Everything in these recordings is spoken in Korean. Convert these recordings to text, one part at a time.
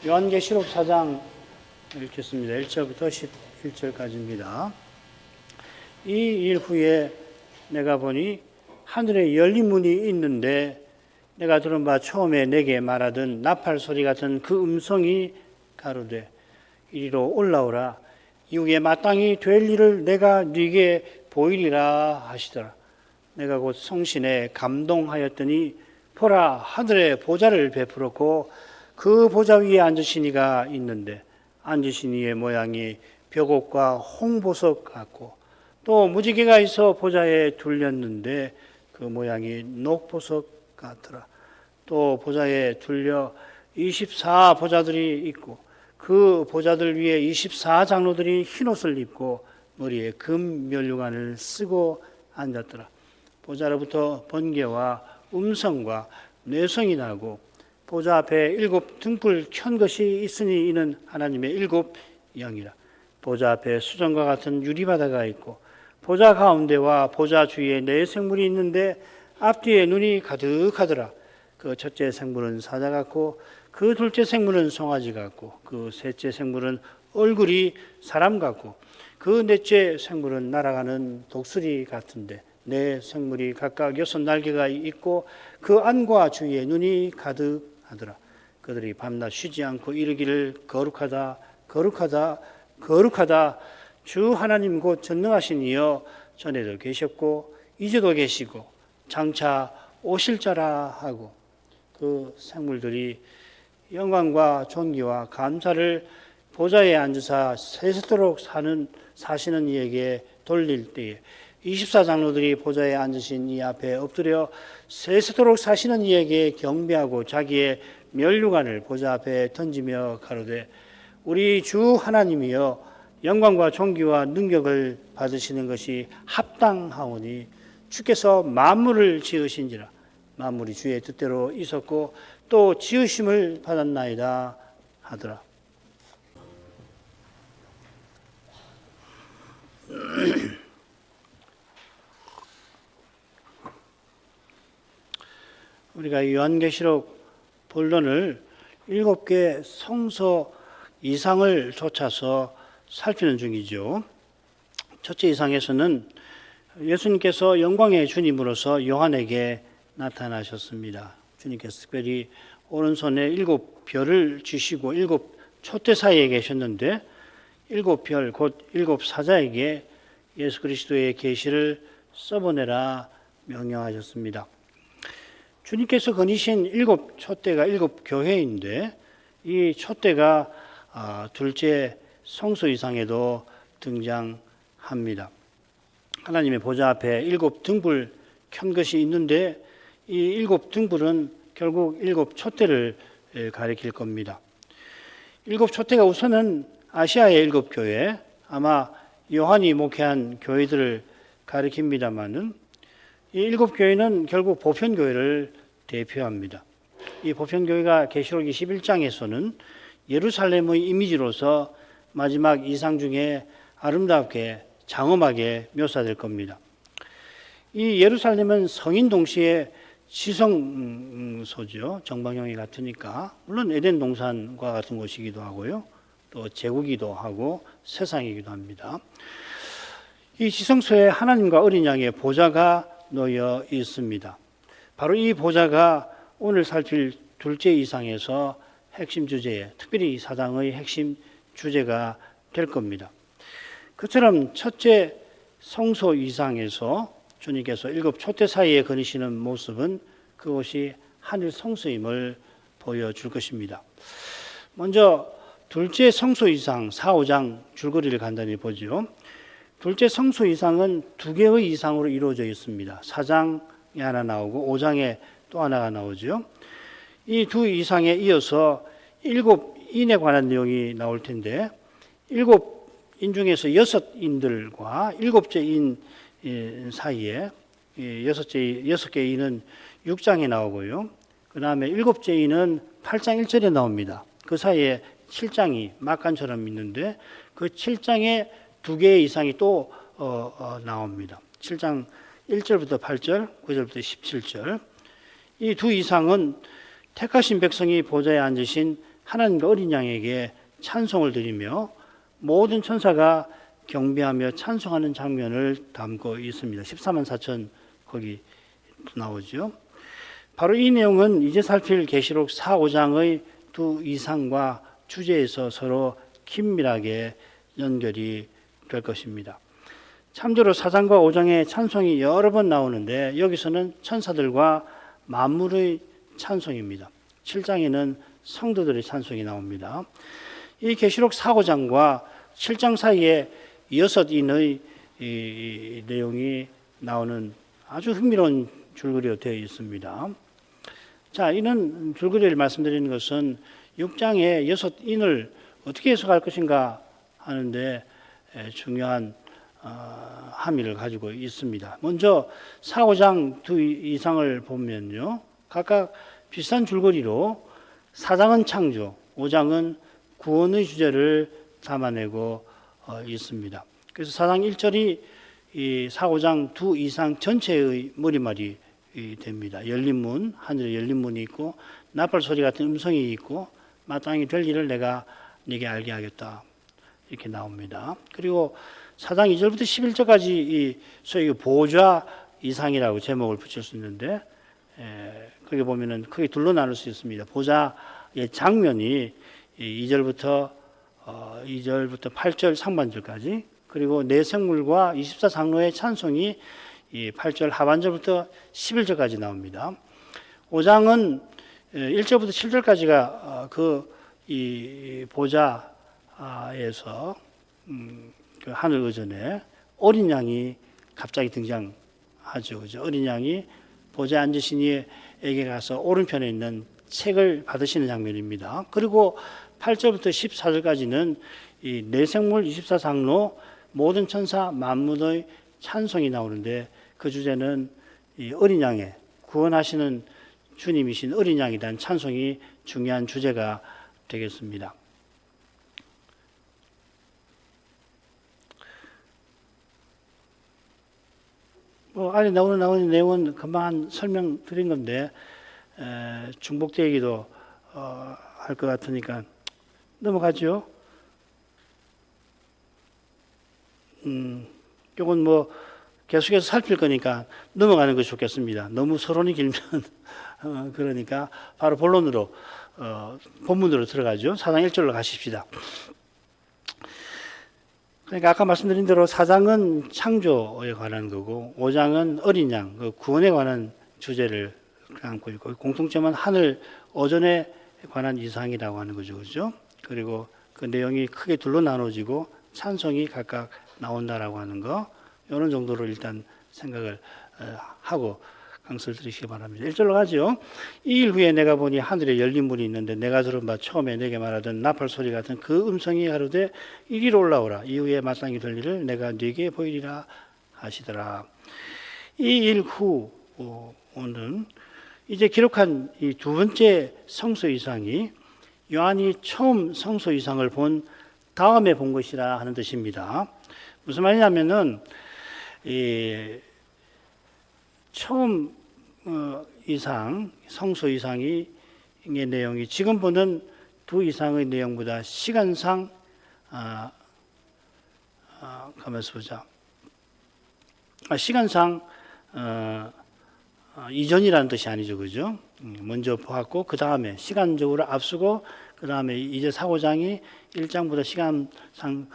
요한계시록 4장 읽겠습니다. 1절부터 11절까지입니다. 이 일 후에 내가 보니 하늘에 열린 문이 있는데 내가 들은 바 처음에 내게 말하던 나팔 소리 같은 그 음성이 가로되 이리로 올라오라. 이후에 마땅히 될 일을 내가 네게 보이리라 하시더라. 내가 곧 성신에 감동하였더니 보라, 하늘에 보좌를 베풀었고 그 보좌 위에 앉으신 이가 있는데 앉으신 이의 모양이 벽옥과 홍보석 같고 또 무지개가 있어 보좌에 둘렸는데 그 모양이 녹보석 같더라. 또 보좌에 둘려 24 보좌들이 있고 그 보좌들 위에 24 장로들이 흰옷을 입고 머리에 금 면류관을 쓰고 앉았더라. 보좌로부터 번개와 음성과 뇌성이 나고 보좌 앞에 7 등불 켠 것이 있으니 이는 하나님의 7 영이라. 보좌 앞에 수정과 같은 유리바다가 있고 보좌 가운데와 보좌 주위에 4 생물이 있는데 앞뒤에 눈이 가득하더라. 그 첫째 생물은 사자 같고 그 둘째 생물은 송아지 같고 그 셋째 생물은 얼굴이 사람 같고 그 넷째 생물은 날아가는 독수리 같은데 4 생물이 각각 6 날개가 있고 그 안과 주위에 눈이 가득하더라. 그들이 밤낮 쉬지 않고 이르기를 거룩하다 거룩하다 거룩하다 주 하나님 곧 전능하신 이여 전에도 계셨고 이제도 계시고 장차 오실 자라 하고 그 생물들이 영광과 존귀와 감사를 보좌에 앉으사 세세토록 사시는 이에게 돌릴 때에 24 장로들이 보좌에 앉으신 이 앞에 엎드려 세세토록 사시는 이에게 경배하고 자기의 면류관을 보좌 앞에 던지며 가로되 우리 주 하나님이여 영광과 존귀와 능력을 받으시는 것이 합당하오니 주께서 만물을 지으신지라. 만물이 주의 뜻대로 있었고 또 지으심을 받았나이다 하더라. 우리가 요한계시록 본론을 7개 성서 이상을 쫓아서 살피는 중이죠. 첫째 이상에서는 예수님께서 영광의 주님으로서 요한에게 나타나셨습니다. 주님께서 특별히 오른손에 7 별을 쥐시고 7 촛대 사이에 계셨는데 7 별, 곧 7 사자에게 예수 그리스도의 계시를 써보내라 명령하셨습니다. 주님께서 거니신 7 촛대가 7 교회인데 이 촛대가 둘째 성소 이상에도 등장합니다. 하나님의 보좌 앞에 7 등불 켠 것이 있는데 이 7 등불은 결국 7 촛대를 가리킬 겁니다. 7 촛대가 우선은 아시아의 7 교회, 아마 요한이 목회한 교회들을 가리킵니다마는 이 7 교회는 결국 보편교회를 대표합니다. 이 보편교회가 계시록 21장에서는 예루살렘의 이미지로서 마지막 이상 중에 아름답게 장엄하게 묘사될 겁니다. 이 예루살렘은 성인 동시에 지성소죠. 정방형이 같으니까 물론 에덴 동산과 같은 곳이기도 하고요. 또 제국이기도 하고 세상이기도 합니다. 이 지성소에 하나님과 어린 양의 보좌가 놓여 있습니다. 바로 이 보좌가 오늘 살필 둘째 이상에서 핵심 주제에, 특별히 이 사장의 핵심 주제가 될 겁니다. 그처럼 첫째 성소 이상에서 주님께서 7 촛대 사이에 거니시는 모습은 그것이 하늘 성소임을 보여줄 것입니다. 먼저 둘째 성소 이상 4, 5장 줄거리를 간단히 보죠. 둘째 성소 이상은 2개의 이상으로 이루어져 있습니다. 4장에 하나 나오고 5장에 또 하나가 나오죠. 이 두 이상에 이어서 7인에 관한 내용이 나올 텐데 7인 중에서 6인들과 7째 인 사이에 6개 인은 6장에 나오고요. 그 다음에 7째 인은 8장 1절에 나옵니다. 그 사이에 7장이 막간처럼 있는데 그 7장에 2개 이상이 또 나옵니다. 7장 1절부터 8절, 9절부터 17절. 이 두 이상은 택하신 백성이 보좌에 앉으신 하나님과 어린 양에게 찬송을 드리며 모든 천사가 경배하며 찬송하는 장면을 담고 있습니다. 14만 4천 거기 나오죠. 바로 이 내용은 이제 살필 계시록 4, 5장의 두 이상과 주제에서 서로 긴밀하게 연결이 될 것입니다. 참조로 4장과 5장의 찬송이 여러 번 나오는데 여기서는 천사들과 만물의 찬송입니다. 7장에는 성도들의 찬송이 나옵니다. 이 계시록 4, 5장과 7장 사이에 6인의 이 내용이 나오는 아주 흥미로운 줄거리가 되어 있습니다. 자, 이는 줄거리를 말씀드리는 것은 6장의 6인을 어떻게 해석할 것인가 하는데 중요한 함의를 가지고 있습니다. 먼저 4, 5장 두 이상을 보면요, 각각 비슷한 줄거리로 4장은 창조, 5장은 구원의 주제를 담아내고 있습니다. 그래서 4장 1절이 이 4, 5장 두 이상 전체의 머리말이 됩니다. 열린 문, 하늘에 열린 문이 있고 나팔 소리 같은 음성이 있고 마땅히 될 일을 내가 네게 알게 하겠다, 이렇게 나옵니다. 그리고 4장 2절부터 11절까지 이 소위 보좌 이상이라고 제목을 붙일 수 있는데, 거기 보면은 크게 둘로 나눌 수 있습니다. 보좌의 장면이 2절부터 8절 상반절까지, 그리고 네 생물과 24장로의 찬송이 8절 하반절부터 11절까지 나옵니다. 5장은 1절부터 7절까지가 이 보좌에서 그 하늘 의전에 어린 양이 갑자기 등장하죠. 그죠? 어린 양이 보좌에 앉으신 이에게 가서 오른편에 있는 책을 받으시는 장면입니다. 그리고 8절부터 14절까지는 이 내생물 24장로 모든 천사 만물의 찬송이 나오는데, 그 주제는 이 어린 양의 구원하시는 주님이신 어린 양에 대한 찬송이 중요한 주제가 되겠습니다. 안에 나오는 내용은 금방 설명드린 건데 중복되기도 할 것 같으니까 넘어가죠. 이건 계속해서 살필 거니까 넘어가는 것이 좋겠습니다. 너무 서론이 길면 그러니까 바로 본론으로 본문으로 들어가죠. 4장 1절로 가십시다. 그러니까 아까 말씀드린 대로 4장은 창조에 관한 거고 5장은 어린 양, 구원에 관한 주제를 안고 있고, 공통점은 하늘 오전에 관한 이상이라고 하는 거죠. 그죠? 그리고 그 내용이 크게 둘로 나눠지고 찬송이 각각 나온다라고 하는 거, 이런 정도로 일단 생각을 하고 강설을 드리시기 바랍니다. 1절로 가죠. 이 일 후에 내가 보니 하늘에 열린 문이 있는데 내가 들은 바 처음에 내게 말하던 나팔 소리 같은 그 음성이 가로되 이리로 올라오라. 이후에 마땅히 될 일을 내가 네게 보이리라 하시더라. 이 일 후는 이제 기록한 이 두 번째 성소 이상이 요한이 처음 성소 이상을 본 다음에 본 것이라 하는 뜻입니다. 무슨 말이냐면은 처음 이상, 성소 이상의 내용이 지금 보는 두 이상의 내용보다 시간상 가만있어 보자. 시간상 이전이라는 뜻이 아니죠, 그죠? 먼저 보았고 그 다음에 시간적으로 앞서고 그 다음에 이제 사고장이 1장보다 시간상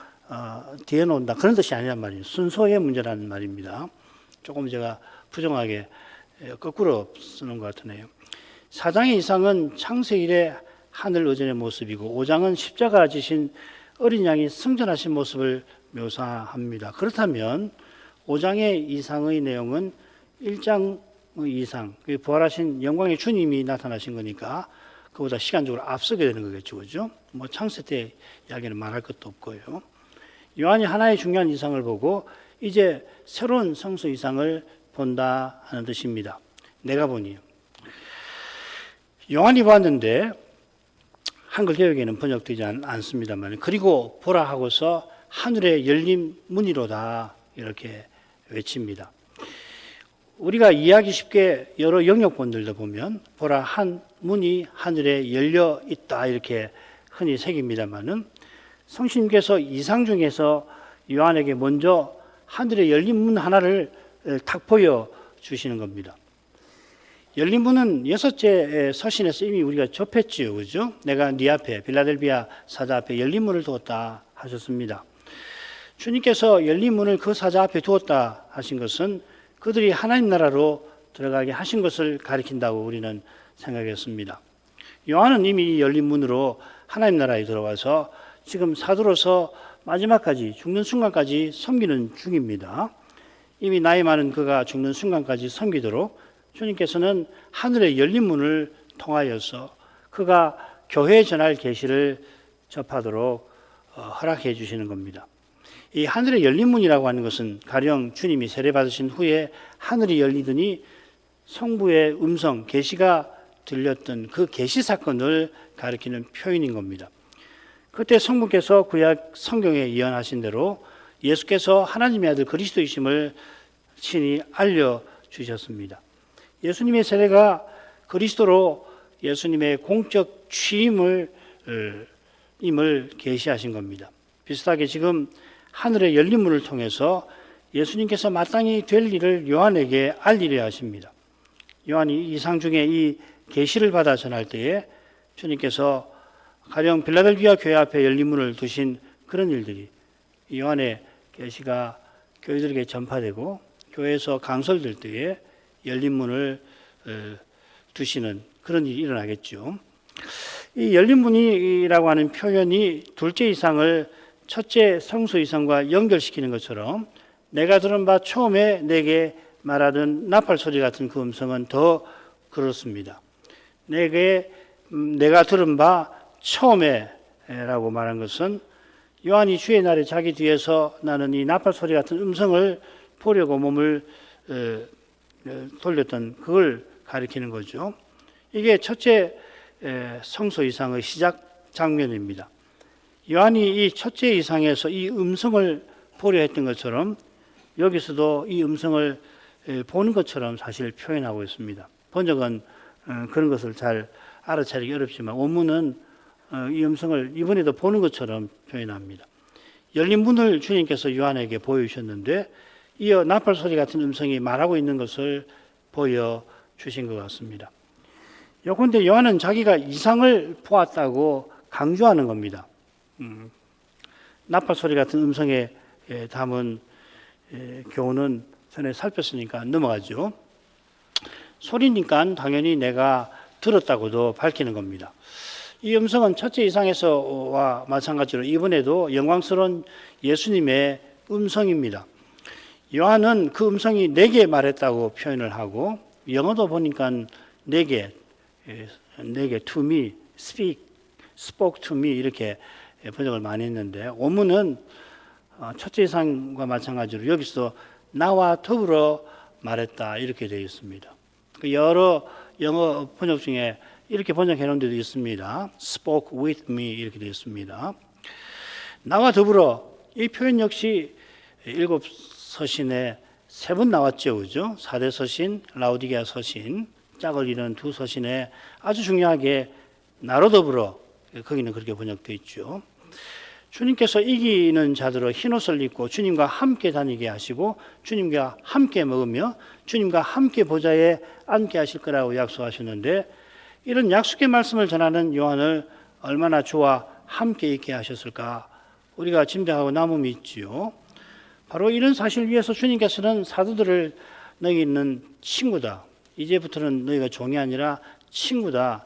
뒤에 놓는다, 그런 뜻이 아니란 말이에요. 순서의 문제라는 말입니다. 조금 제가 부정하게 거꾸로 쓰는 것 같으네요. 4장의 이상은 창세일의 하늘 의전의 모습이고 5장은 십자가 지신 어린 양이 승전하신 모습을 묘사합니다. 그렇다면 5장의 이상의 내용은 1장의 이상, 부활하신 영광의 주님이 나타나신 거니까 그보다 시간적으로 앞서게 되는 거겠죠. 그죠? 창세 때 이야기는 말할 것도 없고요. 요한이 하나의 중요한 이상을 보고 이제 새로운 성소 이상을 본다 하는 뜻입니다. 내가 보니. 요한이 봤는데 한글 개역에는 번역되지 않습니다만, 그리고 보라 하고서 하늘에 열린 문이로다 이렇게 외칩니다. 우리가 이해하기 쉽게 여러 영역본들도 보면 보라 한 문이 하늘에 열려 있다 이렇게 흔히 새깁니다마는 성신께서 이상 중에서 요한에게 먼저 하늘에 열린 문 하나를 탁 보여 주시는 겁니다. 열린 문은 6째 서신에서 이미 우리가 접했지요. 그죠? 내가 네 앞에 빌라델비아 사자 앞에 열린 문을 두었다 하셨습니다. 주님께서 열린 문을 그 사자 앞에 두었다 하신 것은 그들이 하나님 나라로 들어가게 하신 것을 가리킨다고 우리는 생각했습니다. 요한은 이미 열린 문으로 하나님 나라에 들어와서 지금 사도로서 마지막까지 죽는 순간까지 섬기는 중입니다. 이미 나이 많은 그가 죽는 순간까지 섬기도록 주님께서는 하늘의 열린 문을 통하여서 그가 교회에 전할 계시를 접하도록 허락해 주시는 겁니다. 이 하늘의 열린 문이라고 하는 것은 가령 주님이 세례 받으신 후에 하늘이 열리더니 성부의 음성, 계시가 들렸던 그 계시 사건을 가리키는 표현인 겁니다. 그때 성부께서 구약 성경에 예언하신 대로 예수께서 하나님의 아들 그리스도이심을 친히 알려주셨습니다. 예수님의 세례가 그리스도로 예수님의 공적 취임을 임을 계시하신 겁니다. 비슷하게 지금 하늘의 열린 문을 통해서 예수님께서 마땅히 될 일을 요한에게 알리려 하십니다. 요한이 이상 중에 이 계시를 받아 전할 때에 주님께서 가령 빌라델비아 교회 앞에 열린 문을 두신 그런 일들이 요한의 계시가 교회들에게 전파되고 교회에서 강설될 때에 열린 문을 두시는 그런 일이 일어나겠죠. 이 열린 문이라고 하는 표현이 둘째 이상을 첫째 성소 이상과 연결시키는 것처럼 내가 들은 바 처음에 내게 말하던 나팔 소리 같은 그 음성은 더 그렇습니다. 내가 들은 바 처음에라고 말한 것은 요한이 주의 날에 자기 뒤에서 나는 이 나팔 소리 같은 음성을 보려고 몸을 돌렸던 그걸 가리키는 거죠. 이게 첫째 성소 이상의 시작 장면입니다. 요한이 이 첫째 이상에서 이 음성을 보려 했던 것처럼 여기서도 이 음성을 보는 것처럼 사실 표현하고 있습니다. 번역은 그런 것을 잘 알아차리기 어렵지만 원문은 이 음성을 이번에도 보는 것처럼 표현합니다. 열린 문을 주님께서 요한에게 보여주셨는데 이어 나팔 소리 같은 음성이 말하고 있는 것을 보여주신 것 같습니다. 요컨대 요한은 자기가 이상을 보았다고 강조하는 겁니다. 나팔 소리 같은 음성에 담은 교훈은 전에 살폈으니까 넘어가죠. 소리니까 당연히 내가 들었다고도 밝히는 겁니다. 이 음성은 첫째 이상에서와 마찬가지로 이번에도 영광스러운 예수님의 음성입니다. 요한은 그 음성이 내게 말했다고 표현을 하고 영어도 보니까 내게 to me, spoke to me 이렇게 번역을 많이 했는데 원문은 첫째 이상과 마찬가지로 여기서 나와 더불어 말했다 이렇게 되어 있습니다. 여러 영어 번역 중에 이렇게 번역해 놓은 데도 있습니다. spoke with me 이렇게 되어 있습니다. 나와 더불어 이 표현 역시 7 서신에 3번 나왔죠. 그죠? 4대 서신, 라오디게아 서신, 짝을 이루는 2 서신에 아주 중요하게 나로 더불어 거기는 그렇게 번역되어 있죠. 주님께서 이기는 자들로 흰옷을 입고 주님과 함께 다니게 하시고 주님과 함께 먹으며 주님과 함께 보좌에 앉게 하실 거라고 약속하셨는데 이런 약속의 말씀을 전하는 요한을 얼마나 주와 함께 있게 하셨을까 우리가 짐작하고 남음이 있지요. 바로 이런 사실을 위해서 주님께서는 사도들을 너희는 친구다. 이제부터는 너희가 종이 아니라 친구다.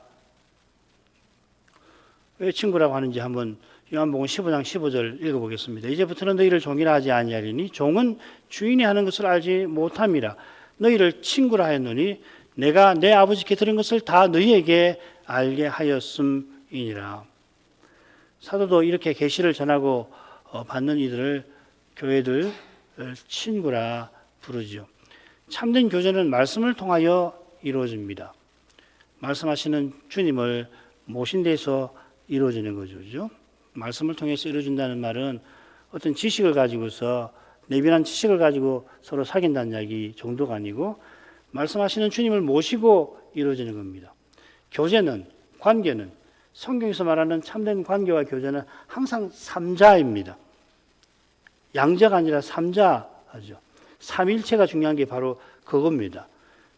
왜 친구라고 하는지 한번 요한복음 15장 15절 읽어보겠습니다. 이제부터는 너희를 종이라 하지 아니하리니 종은 주인이 하는 것을 알지 못함이라. 너희를 친구라 하였노니 내가 내 아버지께 들은 것을 다 너희에게 알게 하였음이니라. 사도도 이렇게 계시를 전하고 받는 이들을 교회들 친구라 부르죠. 참된 교제는 말씀을 통하여 이루어집니다. 말씀하시는 주님을 모신 데서 이루어지는 거죠. 그죠? 말씀을 통해서 이루어진다는 말은 어떤 지식을 가지고서 내변한 지식을 가지고 서로 사귄다는 이야기 정도가 아니고 말씀하시는 주님을 모시고 이루어지는 겁니다. 교제는, 관계는, 성경에서 말하는 참된 관계와 교제는 항상 삼자입니다. 양자가 아니라 삼자죠. 삼일체가 중요한 게 바로 그겁니다.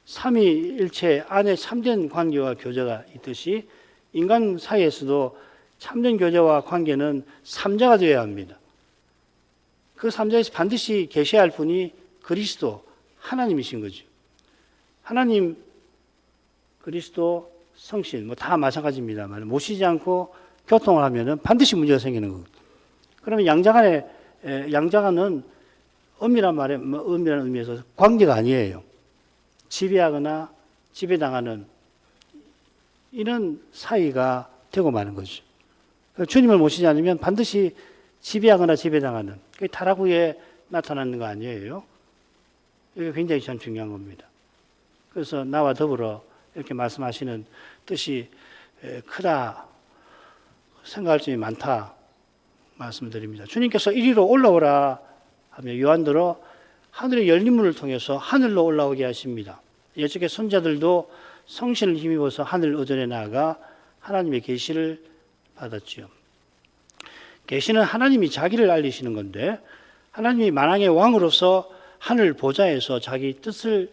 삼위일체 안에 참된 관계와 교제가 있듯이 인간 사이에서도 참된 교제와 관계는 삼자가 되어야 합니다. 그 삼자에서 반드시 계셔야 할 분이 그리스도, 하나님이신 거죠. 하나님, 그리스도, 성신, 뭐 다 마찬가지입니다만 모시지 않고 교통을 하면은 반드시 문제가 생기는 거거든요. 그러면 양자간은 엄밀한 말에, 엄밀한 의미에서 관계가 아니에요. 지배하거나 지배당하는 이런 사이가 되고 마는 거죠. 주님을 모시지 않으면 반드시 지배하거나 지배당하는 그게 타락 후에 나타나는 거 아니에요. 이게 굉장히 참 중요한 겁니다. 그래서 나와 더불어 이렇게 말씀하시는 뜻이 크다, 생각할 점이 많다 말씀드립니다. 주님께서 이리로 올라오라 하며 요한들어 하늘의 열린 문을 통해서 하늘로 올라오게 하십니다. 옛적의 선자들도 성신을 힘입어서 하늘 의전에 나아가 하나님의 계시를 받았지요. 계시는 하나님이 자기를 알리시는 건데 하나님이 만왕의 왕으로서 하늘 보좌에서 자기 뜻을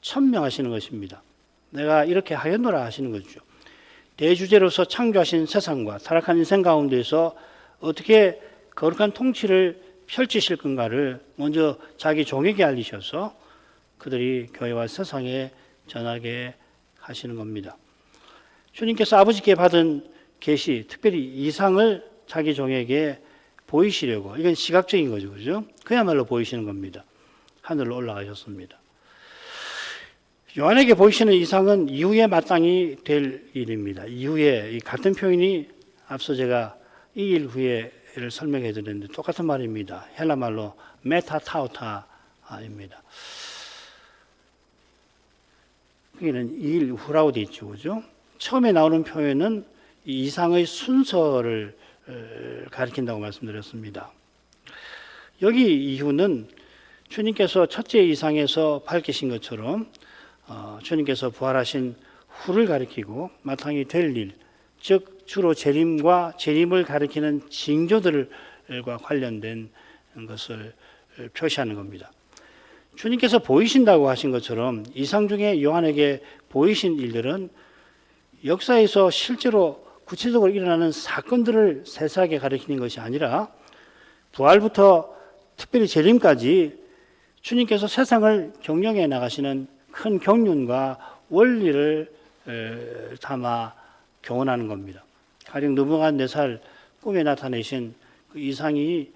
천명하시는 것입니다. 내가 이렇게 하였노라 하시는 거죠. 대주제로서 창조하신 세상과 타락한 인생 가운데서 어떻게 거룩한 통치를 펼치실 건가를 먼저 자기 종에게 알리셔서 그들이 교회와 세상에 전하게 하시는 겁니다. 주님께서 아버지께 받은 계시, 특별히 이상을 자기 종에게 보이시려고, 이건 시각적인 거죠, 그죠? 그야말로 보이시는 겁니다. 하늘로 올라가셨습니다. 요한에게 보이시는 이상은 이후에 마땅히 될 일입니다. 이후에, 이 같은 표현이 앞서 제가 이 일 후에를 설명해 드렸는데 똑같은 말입니다. 헬라 말로 메타타우타입니다. 여기는 이 일 후라고 되어 있죠, 그죠? 처음에 나오는 표현은 이 이상의 순서를 가리킨다고 말씀드렸습니다. 여기 이유는 주님께서 첫째 이상에서 밝히신 것처럼 주님께서 부활하신 후를 가리키고 마땅히 될 일, 즉 주로 재림과 재림을 가리키는 징조들과 관련된 것을 표시하는 겁니다. 주님께서 보이신다고 하신 것처럼 이상 중에 요한에게 보이신 일들은 역사에서 실제로 구체적으로 일어나는 사건들을 세세하게 가리키는 것이 아니라 부활부터 특별히 재림까지 주님께서 세상을 경영해 나가시는 큰 경륜과 원리를 담아 교훈하는 겁니다. 가령 느부갓네살 꿈에 나타내신 그 이상이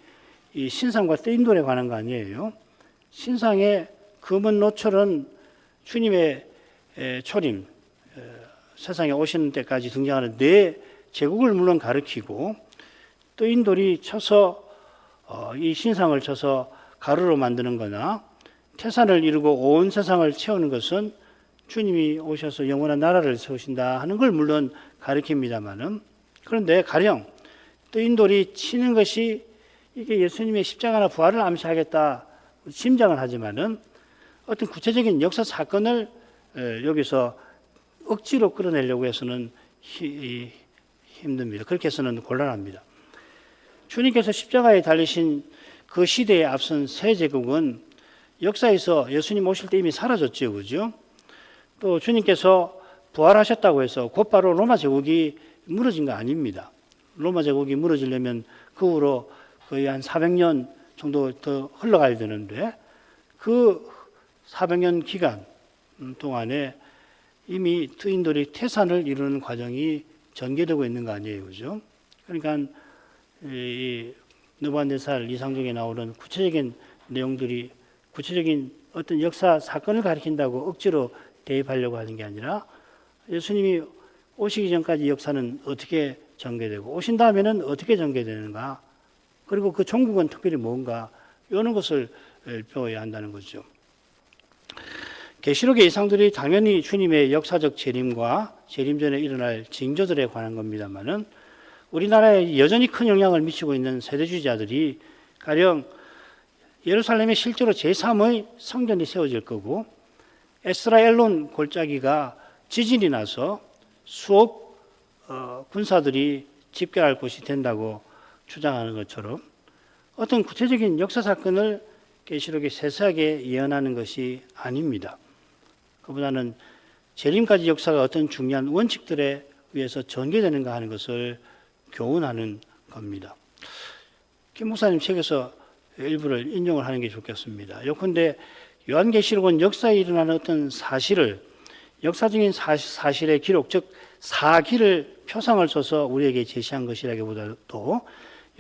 이 신상과 떼인돌에 관한 거 아니에요. 신상의 금은 노철은 주님의 초림, 세상에 오시는 때까지 등장하는 네 제국을 물론 가리키고 떼인돌이 쳐서 이 신상을 쳐서 가루로 만드는 거나 태산을 이루고 온 세상을 채우는 것은 주님이 오셔서 영원한 나라를 세우신다 하는 걸 물론 가리킵니다만은, 그런데 가령 떼인돌이 치는 것이 이게 예수님의 십자가나 부활을 암시하겠다 짐작을 하지만은 어떤 구체적인 역사 사건을 여기서 억지로 끌어내려고 해서는 힘듭니다. 그렇게 해서는 곤란합니다. 주님께서 십자가에 달리신 그 시대에 앞선 새 제국은 역사에서 예수님 오실 때 이미 사라졌죠, 그죠? 또 주님께서 부활하셨다고 해서 곧바로 로마 제국이 무너진 거 아닙니다. 로마 제국이 무너지려면 그 후로 거의 한 400년 정도 더 흘러가야 되는데 그 400년 기간 동안에 이미 트인돌이 태산을 이루는 과정이 전개되고 있는 거 아니에요, 그죠? 그러니까 이 느부갓네살 이상 중에 나오는 구체적인 내용들이 구체적인 어떤 역사 사건을 가리킨다고 억지로 대입하려고 하는 게 아니라 예수님이 오시기 전까지 역사는 어떻게 전개되고 오신 다음에는 어떻게 전개되는가, 그리고 그 종국은 특별히 뭔가 이런 것을 배워야 한다는 거죠. 계시록의 이상들이 당연히 주님의 역사적 재림과 재림 전에 일어날 징조들에 관한 겁니다만은 우리나라에 여전히 큰 영향을 미치고 있는 세대주의자들이 가령 예루살렘에 실제로 제3의 성전이 세워질 거고 에스라엘론 골짜기가 지진이 나서 수억 군사들이 집결할 곳이 된다고 주장하는 것처럼 어떤 구체적인 역사 사건을 계시록이 세세하게 예언하는 것이 아닙니다. 그보다는 재림까지 역사가 어떤 중요한 원칙들에 의해서 전개되는가 하는 것을 교훈하는 겁니다. 김 목사님 책에서 일부를 인용을 하는 게 좋겠습니다. 요컨대 요한계시록은 역사에 일어나는 어떤 사실을 역사적인 사실의 기록, 즉 사기를 표상을 써서 우리에게 제시한 것이라기보다도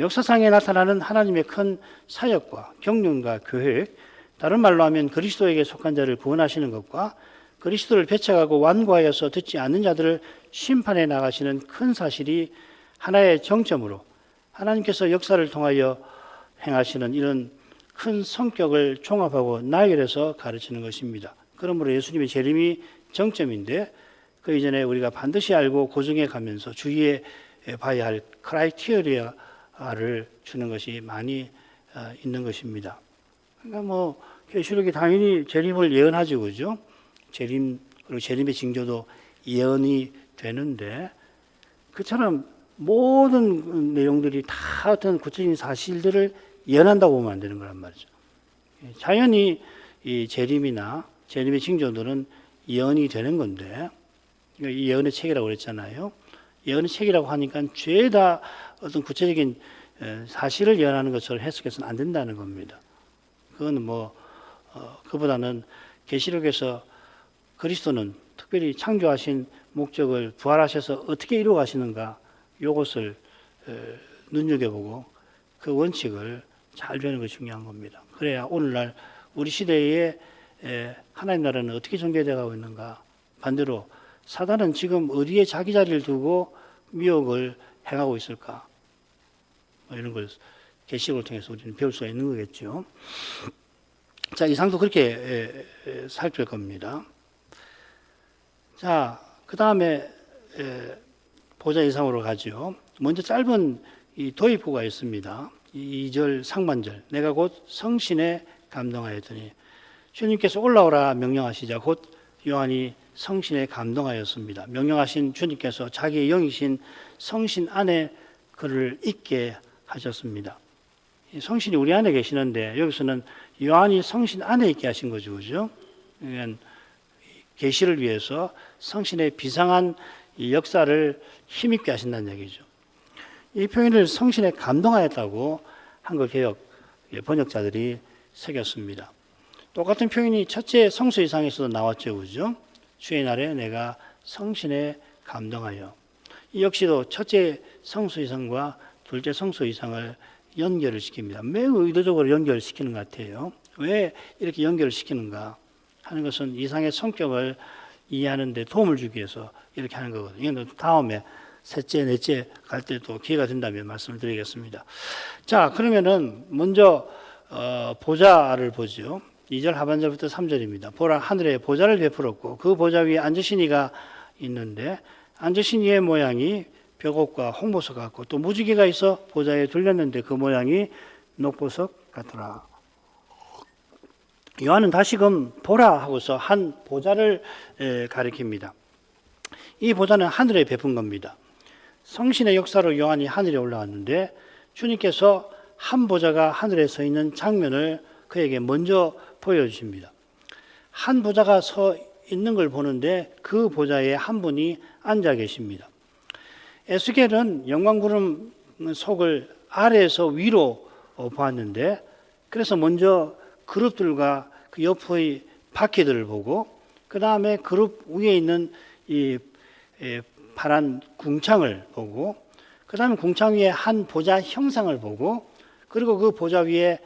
역사상에 나타나는 하나님의 큰 사역과 경륜과 계획, 다른 말로 하면 그리스도에게 속한 자를 구원하시는 것과 그리스도를 배척하고 완고하여서 듣지 않는 자들을 심판해 나가시는 큰 사실이 하나의 정점으로 하나님께서 역사를 통하여 행하시는 이런 큰 성격을 종합하고 나열해서 가르치는 것입니다. 그러므로 예수님의 재림이 정점인데 그 이전에 우리가 반드시 알고 고증해 가면서 주의해 봐야 할 크라이테리아를 주는 것이 많이 있는 것입니다. 그러니까 계시록이 당연히 재림을 예언하죠, 그죠? 재림 그리고 재림의 징조도 예언이 되는데 그처럼 모든 내용들이 다 어떤 구체적인 사실들을 예언한다고 보면 안 되는 거란 말이죠. 자연히 이 재림이나 재림의 징조들은 예언이 되는 건데 이 예언의 책이라고 그랬잖아요. 예언의 책이라고 하니까 죄다 어떤 구체적인 사실을 예언하는 것처럼 해석해서는 안 된다는 겁니다. 그건 그보다는 계시록에서 그리스도는 특별히 창조하신 목적을 부활하셔서 어떻게 이루어 가시는가 이것을 눈여겨보고 그 원칙을 잘 배우는 것이 중요한 겁니다. 그래야 오늘날 우리 시대에 하나님 나라는 어떻게 전개되어 가고 있는가, 반대로 사단은 지금 어디에 자기 자리를 두고 미혹을 행하고 있을까, 이런 걸 계시록을 통해서 우리는 배울 수가 있는 거겠죠. 자, 이상도 그렇게 살필 겁니다. 자, 그 다음에 보좌 이상으로 가죠. 먼저 짧은 이 도입부가 있습니다. 2절 상반절, 내가 곧 성신에 감동하였더니, 주님께서 올라오라 명령하시자 곧 요한이 성신에 감동하였습니다. 명령하신 주님께서 자기의 영이신 성신 안에 그를 있게 하셨습니다. 성신이 우리 안에 계시는데 여기서는 요한이 성신 안에 있게 하신 거죠, 그죠? 그러니까 계시를 위해서 성신의 비상한 이 역사를 힘있게 하신다는 얘기죠. 이 표현을 성신에 감동하였다고 한글 개역 번역자들이 새겼습니다. 똑같은 표현이 첫째 성수이상에서도 나왔죠, 그죠? 주의 날에 내가 성신에 감동하여. 이 역시도 첫째 성수이상과 둘째 성수이상을 연결을 시킵니다. 매우 의도적으로 연결시키는 것 같아요. 왜 이렇게 연결을 시키는가 하는 것은 이상의 성격을 이해하는 데 도움을 주기 위해서 이렇게 하는 거거든요. 이건 다음에 셋째, 넷째 갈 때도 기회가 된다면 말씀을 드리겠습니다. 자, 그러면은 먼저 보좌를 보죠. 2절 하반절부터 3절입니다. 보라, 하늘에 보좌를 베풀었고 그 보좌 위에 앉으신 이가 있는데 앉으신 이의 모양이 벽옥과 홍보석 같고 또 무지개가 있어 보좌에 둘렸는데 그 모양이 녹보석 같더라. 요한은 다시금 보라 하고서 한 보좌를 가리킵니다. 이 보좌는 하늘에 베푼 겁니다. 성신의 역사로 요한이 하늘에 올라왔는데 주님께서 한 보좌가 하늘에 서 있는 장면을 그에게 먼저 보여주십니다. 한 보좌가 서 있는 걸 보는데 그 보좌에 한 분이 앉아 계십니다. 에스겔은 영광구름 속을 아래에서 위로 보았는데 그래서 먼저 그룹들과 그 옆의 바퀴들을 보고 그 다음에 그룹 위에 있는 이 파란 궁창을 보고 그 다음에 궁창 위에 한 보좌 형상을 보고 그리고 그 보좌 위에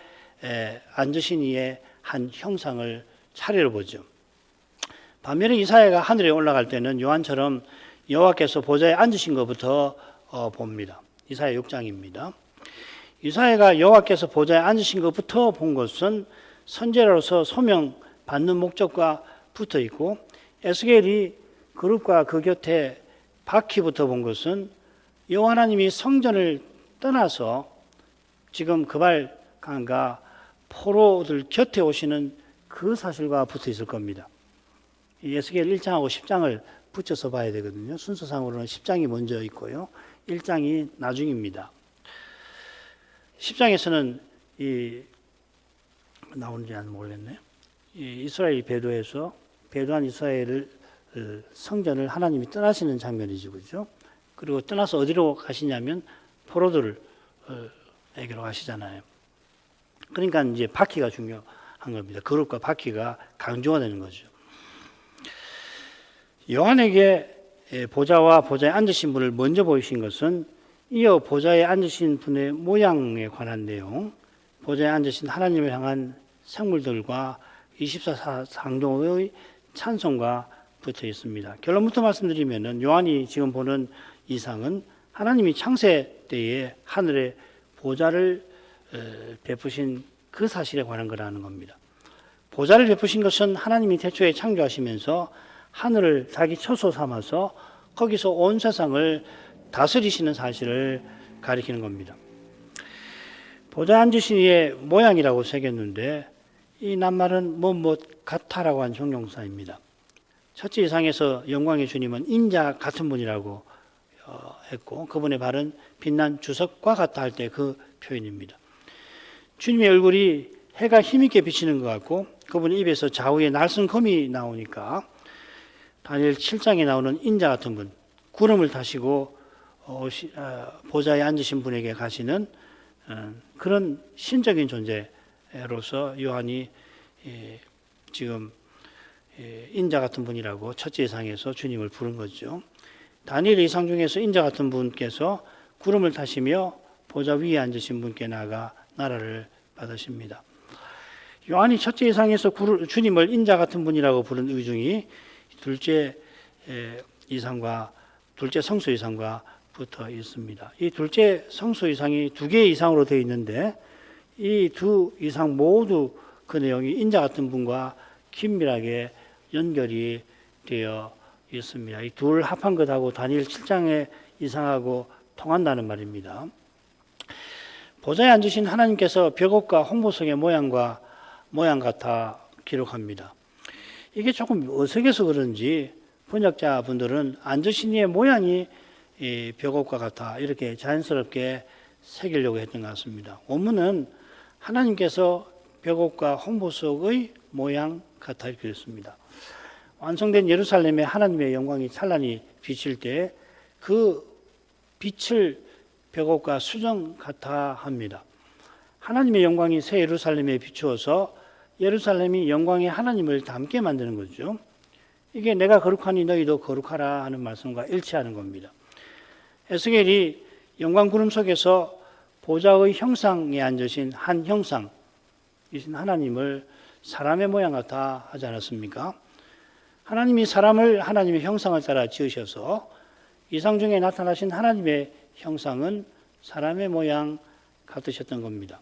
앉으신 이의 한 형상을 차례로 보죠. 반면에 이사야가 하늘에 올라갈 때는 요한처럼 여호와께서 보좌에 앉으신 것부터 봅니다. 이사야 6장입니다. 이사야가 여호와께서 보좌에 앉으신 것부터 본 것은 선지자로서 소명 받는 목적과 붙어 있고 에스겔이 그룹과 그 곁에 바퀴부터 본 것은 여호와 하나님이 성전을 떠나서 지금 그발강과 포로들 곁에 오시는 그 사실과 붙어 있을 겁니다. 에스겔 1장하고 10장을 붙여서 봐야 되거든요. 순서상으로는 10장이 먼저 있고요. 1장이 나중입니다. 10장에서는 나오는지 안 모르겠네요. 이스라엘 배도한 이스라엘을 성전을 하나님이 떠나시는 장면이죠, 그죠? 그리고 떠나서 어디로 가시냐면 포로들을 에게로 가시잖아요. 그러니까 이제 바퀴가 중요한 겁니다. 거룩과 바퀴가 강조가 되는 거죠. 요한에게 보좌와 보좌에 앉으신 분을 먼저 보이신 것은 이어 보좌에 앉으신 분의 모양에 관한 내용, 보좌에 앉으신 하나님을 향한 생물들과 24상종의 찬송과 붙어 있습니다. 결론부터 말씀드리면은 요한이 지금 보는 이상은 하나님이 창세 때에 하늘에 보좌를 베푸신 그 사실에 관한 거라는 겁니다. 보좌를 베푸신 것은 하나님이 태초에 창조하시면서 하늘을 자기 처소 삼아서 거기서 온 세상을 다스리시는 사실을 가리키는 겁니다. 보좌에 앉으신 이의 모양이라고 새겼는데 이 낱말은 같다라고 한 형용사입니다. 첫째 이상에서 영광의 주님은 인자 같은 분이라고 했고 그분의 발은 빛난 주석과 같다 할 때 그 표현입니다. 주님의 얼굴이 해가 힘있게 비치는 것 같고 그분의 입에서 좌우에 날쌘 검이 나오니까 다니엘 7장에 나오는 인자 같은 분, 구름을 타시고 보좌에 앉으신 분에게 가시는 그런 신적인 존재로서 요한이 지금 인자 같은 분이라고 첫째 이상에서 주님을 부른 거죠. 다니엘 이상 중에서 인자 같은 분께서 구름을 타시며 보좌 위에 앉으신 분께 나아가 나라를 받으십니다. 요한이 첫째 이상에서 주님을 인자 같은 분이라고 부른 의중이 둘째 이상과 둘째 성소 이상과 붙어 있습니다. 이 둘째 성소 이상이 두 개의 이상으로 되어 있는데 이 두 이상 모두 그 내용이 인자 같은 분과 긴밀하게 연결이 되어 있습니다. 이 둘 합한 것하고 다니엘 7장의 이상하고 통한다는 말입니다. 보좌에 앉으신 하나님께서 벽옥과 홍보석의 모양 같아 기록합니다. 이게 조금 어색해서 그런지 번역자분들은 앉으신 이의 모양이 벽옥과 같아 이렇게 자연스럽게 새기려고 했던 것 같습니다. 원문은 하나님께서 벽옥과 홍보석의 모양 같아 이렇게 했습니다. 완성된 예루살렘에 하나님의 영광이 찬란히 비칠 때 그 빛을 벽옥과 수정 같아 합니다. 하나님의 영광이 새 예루살렘에 비추어서 예루살렘이 영광의 하나님을 담게 만드는 거죠. 이게 내가 거룩하니 너희도 거룩하라 하는 말씀과 일치하는 겁니다. 에스겔이 영광 구름 속에서 보좌의 형상에 앉으신 한 형상이신 하나님을 사람의 모양 같아 하지 않았습니까? 하나님이 사람을 하나님의 형상을 따라 지으셔서 이상 중에 나타나신 하나님의 형상은 사람의 모양 같으셨던 겁니다.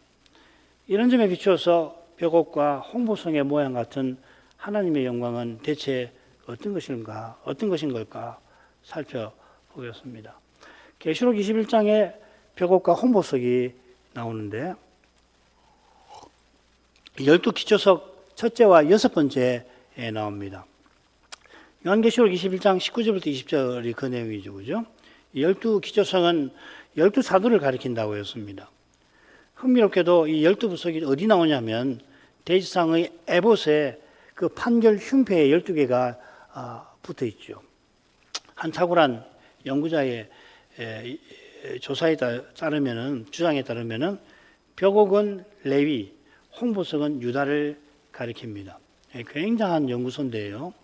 이런 점에 비추어서 벽옥과 홍보성의 모양 같은 하나님의 영광은 대체 어떤 것인 걸까 살펴보겠습니다. 계시록 21장에 벽옥과 홍보석이 나오는데 12기초석 첫째와 여섯 번째에 나옵니다. 요한계시록 21장 19절부터 20절이 그 내용이죠. 그죠? 12기초석은 12사도를 가리킨다고 했습니다. 흥미롭게도 이 12부석이 어디 나오냐면 대지상의 에봇에 그 판결 흉패에 12개가 붙어 있죠. 한 탁월한 연구자의 조사에 따르면은, 주장에 따르면은 벽옥은 레위, 홍보석은 유다를 가리킵니다. 굉장한 연구소인데요.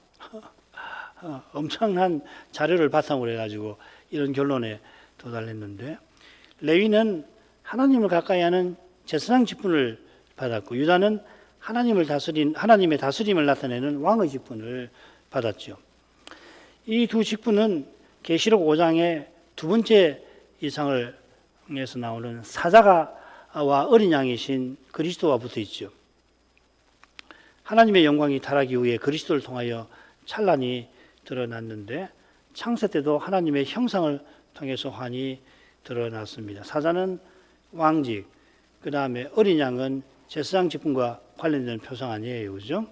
엄청난 자료를 바탕으로 해가지고 이런 결론에 도달했는데, 레위는 하나님을 가까이 하는 제사장 직분을 받았고, 유다는 하나님의 다스림을 나타내는 왕의 직분을 받았죠. 이 두 직분은 계시록 5장의 두 번째 이상에서 나오는 사자가와 어린 양이신 그리스도와 붙어 있죠. 하나님의 영광이 타락이 후에 그리스도를 통하여 찬란히 드러났는데 창세 때도 하나님의 형상을 통해서 환히 드러났습니다. 사자는 왕직, 그 다음에 어린 양은 제사장 직분과 관련된 표상 아니에요, 그죠?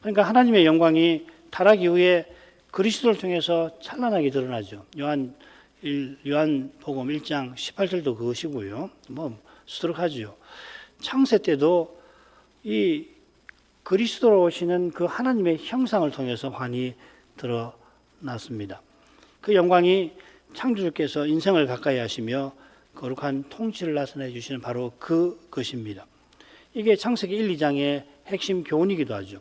그러니까 하나님의 영광이 타락 이후에 그리스도를 통해서 찬란하게 드러나죠. 요한복음 1장 18절도 그것이고요. 뭐 수두룩하죠. 창세 때도 이 그리스도로 오시는 그 하나님의 형상을 통해서 환히 드러났습니다. 그 영광이 창조주께서 인생을 가까이 하시며 거룩한 통치를 나타내 주시는 바로 그것입니다. 이게 창세기 1, 2장의 핵심 교훈이기도 하죠.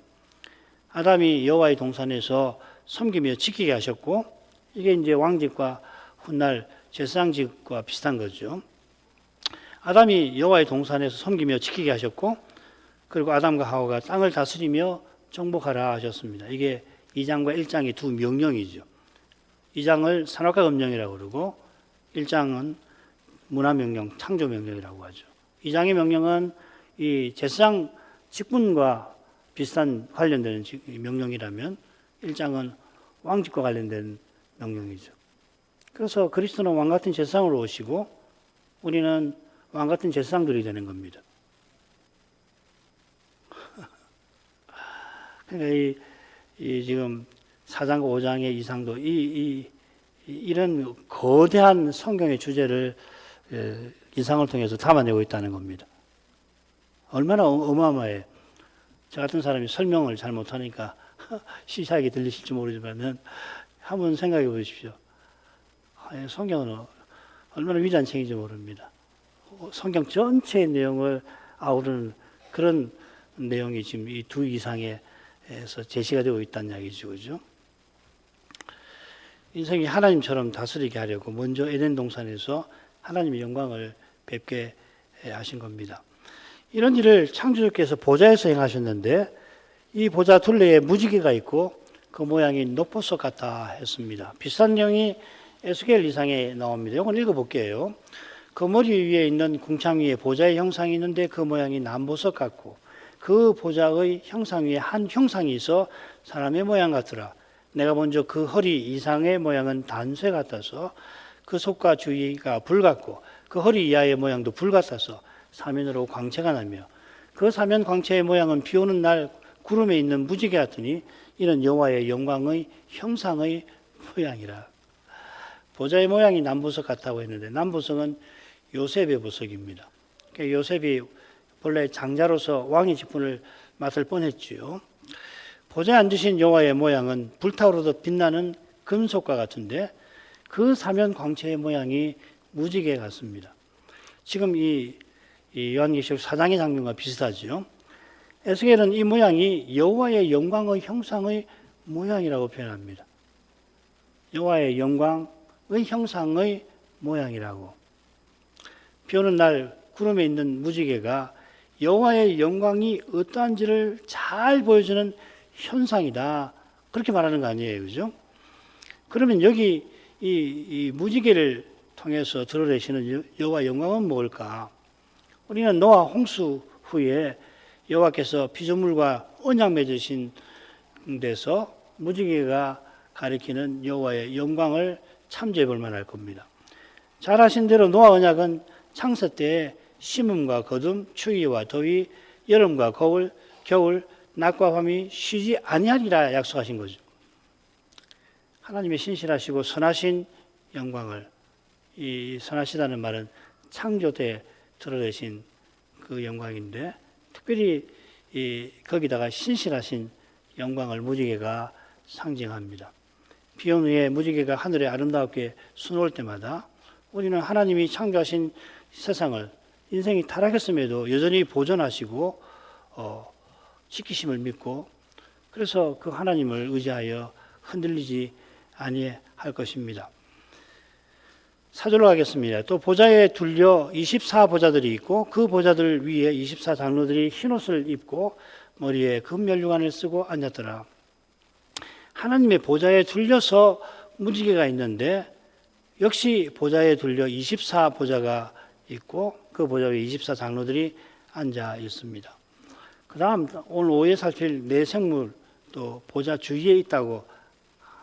아담이 여호와의 동산에서 섬기며 지키게 하셨고, 이게 이제 왕직과 훗날 제사장직과 비슷한 거죠. 아담이 여호와의 동산에서 섬기며 지키게 하셨고, 그리고 아담과 하와가 땅을 다스리며 정복하라 하셨습니다. 이게 2장과 1장의 두 명령이죠. 2장을 산업화 금령이라고 그러고 1장은 문화명령, 창조명령이라고 하죠. 2장의 명령은 이 제사장 직분과 비슷한 관련되는 명령이라면 1장은 왕직과 관련된 명령이죠. 그래서 그리스도는 왕같은 제사장으로 오시고 우리는 왕같은 제사장들이 되는 겁니다. 그러니까 이 지금 4장과 5장의 이상도 이런 거대한 성경의 주제를 이상을 통해서 담아내고 있다는 겁니다. 얼마나 어마어마해. 저 같은 사람이 설명을 잘 못하니까 시시하게 들리실지 모르지만 한번 생각해 보십시오. 성경은 얼마나 위대한 책인지 모릅니다. 성경 전체의 내용을 아우르는 그런 내용이 지금 이 두 이상에서 제시가 되고 있다는 이야기죠. 그죠? 인생이 하나님처럼 다스리게 하려고 먼저 에덴 동산에서 하나님의 영광을 뵙게 하신 겁니다. 이런 일을 창조주께서 보좌에서 행하셨는데 이 보좌 둘레에 무지개가 있고 그 모양이 노포석 같다 했습니다. 비슷한 내용이 에스겔 2장에 나옵니다. 이건 읽어볼게요. 그 머리 위에 있는 궁창 위에 보좌의 형상이 있는데 그 모양이 남보석 같고 그 보좌의 형상 위에 한 형상이 있어 사람의 모양 같더라. 내가 먼저 그 허리 이상의 모양은 단쇠 같아서 그 속과 주위가 불 같고 그 허리 이하의 모양도 불 같아서 사면으로 광채가 나며 그 사면 광채의 모양은 비 오는 날 구름에 있는 무지개 같으니 이는 여호와의 영광의 형상의 모양이라. 보좌의 모양이 남보석 같다고 했는데 남보석은 요셉의 보석입니다. 그러니까 요셉이 본래 장자로서 왕의 직분을 맡을 뻔했지요. 보좌에 앉으신 여호와의 모양은 불타오르듯 빛나는 금속과 같은데 그 사면 광채의 모양이 무지개 같습니다. 지금 이 요한계시록 4장의 장면과 비슷하죠. 에스겔은 이 모양이 여호와의 영광의 형상의 모양이라고 표현합니다. 여호와의 영광의 형상의 모양이라고. 비 오는 날 구름에 있는 무지개가 여호와의 영광이 어떠한지를 잘 보여주는 현상이다. 그렇게 말하는 거 아니에요. 그죠? 그러면 여기 이 무지개를 통해서 드러내시는 여호와의 영광은 뭘까? 우리는 노아 홍수 후에 여호와께서 피조물과 언약 맺으신 데서 무지개가 가리키는 여호와의 영광을 참조해 볼 만할 겁니다. 잘 아신 대로 노아 언약은 창세 때에 심음과 거둠, 추위와 더위, 여름과 겨울, 낮과 밤이 쉬지 아니하리라 약속하신 거죠. 하나님의 신실하시고 선하신 영광을, 이 선하시다는 말은 창조 때 드러내신 그 영광인데 특별히 거기다가 신실하신 영광을 무지개가 상징합니다. 비 온 후에 무지개가 하늘에 아름답게 수놓을 때마다 우리는 하나님이 창조하신 세상을 인생이 타락했음에도 여전히 보존하시고 지키심을 믿고 그래서 그 하나님을 의지하여 흔들리지 아니할 것입니다. 사절로 가겠습니다. 또 보좌에 둘려 24보좌들이 있고 그 보좌들 위에 24장로들이 흰옷을 입고 머리에 금면류관을 쓰고 앉았더라. 하나님의 보좌에 둘려서 무지개가 있는데 역시 보좌에 둘려 24보좌가 있고 그 보좌 위에 24장로들이 앉아 있습니다. 그 다음 오늘 오후에 살필 네 생물도 보좌 주위에 있다고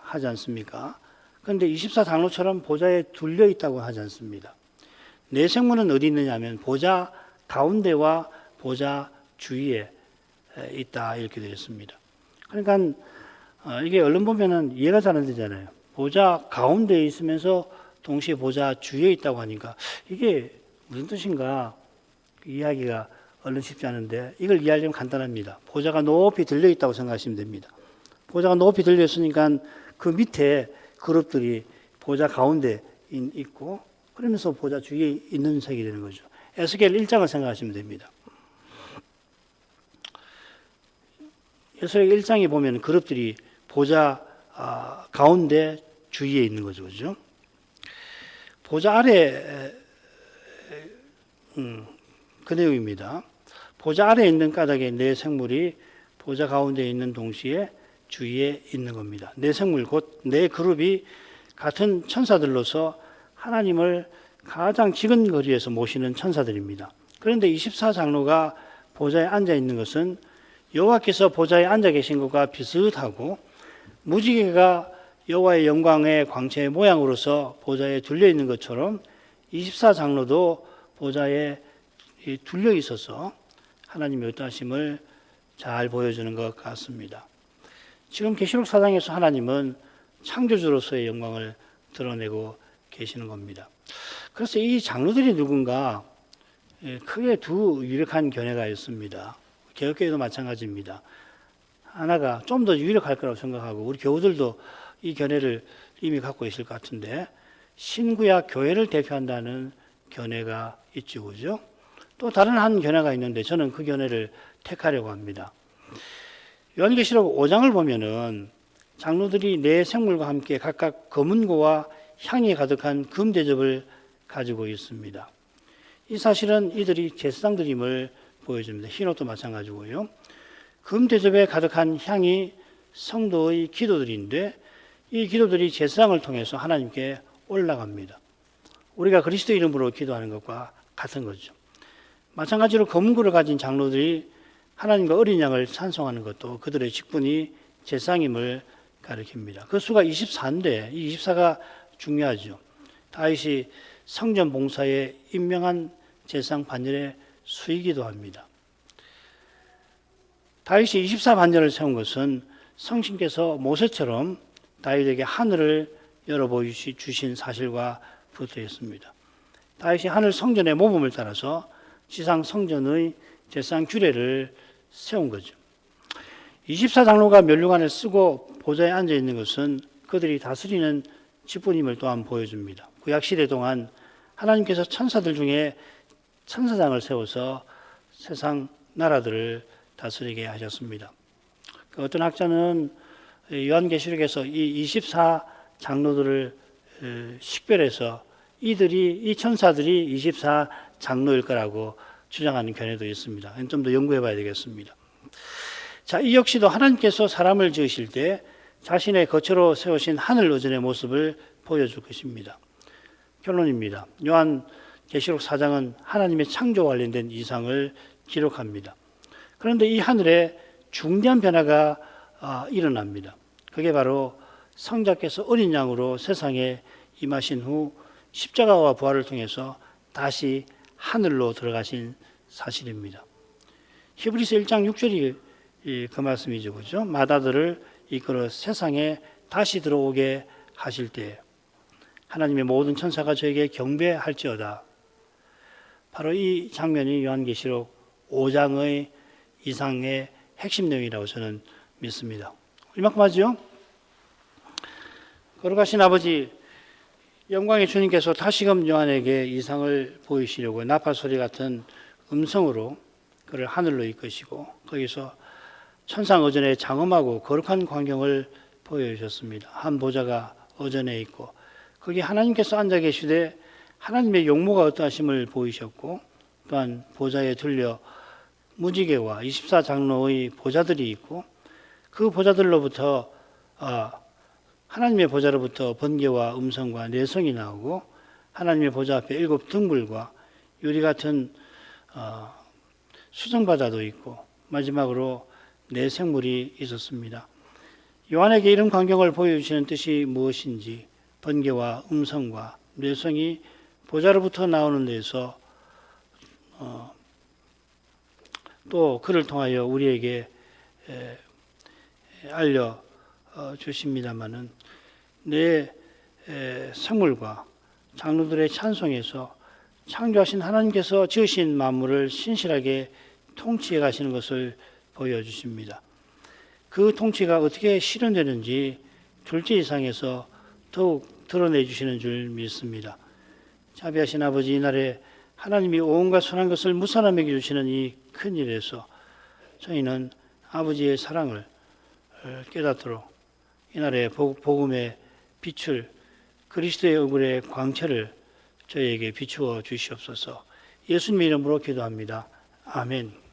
하지 않습니까? 그런데 24장로처럼 보좌에 둘려 있다고 하지 않습니다. 네 생물은 어디 있느냐 하면 보좌 가운데와 보좌 주위에 있다 이렇게 되어 있습니다. 그러니까 이게 얼른 보면은 이해가 잘 안 되잖아요. 보좌 가운데에 있으면서 동시에 보좌 주위에 있다고 하니까 이게 무슨 뜻인가 이해하기가 얼른 쉽지 않은데 이걸 이해하려면 간단합니다. 보좌가 높이 들려 있다고 생각하시면 됩니다. 보좌가 높이 들려 있으니까 그 밑에 그룹들이 보좌 가운데 있고 그러면서 보좌 주위에 있는 색이 되는 거죠. 에스겔 1장을 생각하시면 됩니다. 에스겔 1장에 보면 그룹들이 보좌 가운데 주위에 있는 거죠. 그죠? 보좌 아래 그 내용입니다. 보좌 아래에 있는 까닭에 네 생물이 보좌 가운데 있는 동시에 주위에 있는 겁니다. 네 생물 곧 네 그룹이 같은 천사들로서 하나님을 가장 지근 거리에서 모시는 천사들입니다. 그런데 24장로가 보좌에 앉아 있는 것은 여호와께서 보좌에 앉아 계신 것과 비슷하고 무지개가 여호와의 영광의 광채의 모양으로서 보좌에 둘려 있는 것처럼 24장로도 보좌에 둘려 있어서 하나님의 어떠하심을 잘 보여주는 것 같습니다. 지금 계시록 4장에서 하나님은 창조주로서의 영광을 드러내고 계시는 겁니다. 그래서 이 장로들이 누군가 크게 두 유력한 견해가 있습니다. 개혁교회도 마찬가지입니다. 하나가 좀 더 유력할 거라고 생각하고 우리 교우들도 이 견해를 이미 갖고 있을 것 같은데 신구약 교회를 대표한다는 견해가 있죠. 그죠? 또 다른 한 견해가 있는데 저는 그 견해를 택하려고 합니다. 요한계시록 5장을 보면은 장로들이 네 생물과 함께 각각 검은고와 향이 가득한 금 대접을 가지고 있습니다. 이 사실은 이들이 제사장들임을 보여줍니다. 흰옷도 마찬가지고요. 금 대접에 가득한 향이 성도의 기도들인데 이 기도들이 제사장을 통해서 하나님께 올라갑니다. 우리가 그리스도 이름으로 기도하는 것과 같은 거죠. 마찬가지로 검은고를 가진 장로들이 하나님과 어린 양을 찬송하는 것도 그들의 직분이 제사장임을 가리킵니다. 그 수가 24인데 이 24가 중요하죠. 다윗이 성전 봉사에 임명한 제사장 반열의 수이기도 합니다. 다윗이 24 반열을 세운 것은 성신께서 모세처럼 다윗에게 하늘을 열어보여주신 사실과 붙어 있습니다. 다윗이 하늘 성전의 모범을 따라서 지상 성전의 제사장 규례를 세운 거죠. 24장로가 면류관을 쓰고 보좌에 앉아 있는 것은 그들이 다스리는 직분임을 또한 보여줍니다. 구약시대 동안 하나님께서 천사들 중에 천사장을 세워서 세상 나라들을 다스리게 하셨습니다. 어떤 학자는 요한계시록에서 이 24장로들을 식별해서 이 천사들이 24장로일 거라고 주장하는 견해도 있습니다. 좀 더 연구해 봐야 되겠습니다. 자, 이 역시도 하나님께서 사람을 지으실 때 자신의 거처로 세우신 하늘 의전의 모습을 보여줄 것입니다. 결론입니다. 요한계시록 4장은 하나님의 창조와 관련된 이상을 기록합니다. 그런데 이 하늘에 중대한 변화가 일어납니다. 그게 바로 성자께서 어린 양으로 세상에 임하신 후 십자가와 부활을 통해서 다시 하늘로 들어가신 사실입니다. 히브리서 1장 6절이 그 말씀이죠. 그죠? 마다들을 이끌어 세상에 다시 들어오게 하실 때 하나님의 모든 천사가 저에게 경배할지어다. 바로 이 장면이 요한계시록 5장의 이상의 핵심 내용이라고 저는 믿습니다. 이만큼 하죠? 걸어가신 아버지 영광의 주님께서 다시금 요한에게 이상을 보이시려고 나팔 소리 같은 음성으로 그를 하늘로 이끄시고 거기서 천상 어전의 장엄하고 거룩한 광경을 보여주셨습니다. 한 보좌가 어전에 있고 거기 하나님께서 앉아 계시되 하나님의 용모가 어떠하심을 보이셨고 또한 보좌에 들려 무지개와 24장로의 보좌들이 있고 그 보좌들로부터 하나님의 보좌로부터 번개와 음성과 내성이 나오고 하나님의 보좌 앞에 7 등불과 유리 같은 수정바다도 있고 마지막으로 네 생물이 있었습니다. 요한에게 이런 광경을 보여주시는 뜻이 무엇인지 번개와 음성과 내성이 보좌로부터 나오는 데서 또 그를 통하여 우리에게 알려 주십니다마는 내 성물과 장로들의 찬송에서 창조하신 하나님께서 지으신 만물을 신실하게 통치해 가시는 것을 보여주십니다. 그 통치가 어떻게 실현되는지 둘째 이상에서 더욱 드러내 주시는 줄 믿습니다. 자비하신 아버지, 이날에 하나님이 온갖 선한 것을 무사람에게 주시는 이 큰 일에서 저희는 아버지의 사랑을 깨닫도록 이날에 복음의 빛을, 그리스도의 얼굴의 광채를 저희에게 비추어 주시옵소서. 예수님의 이름으로 기도합니다. 아멘.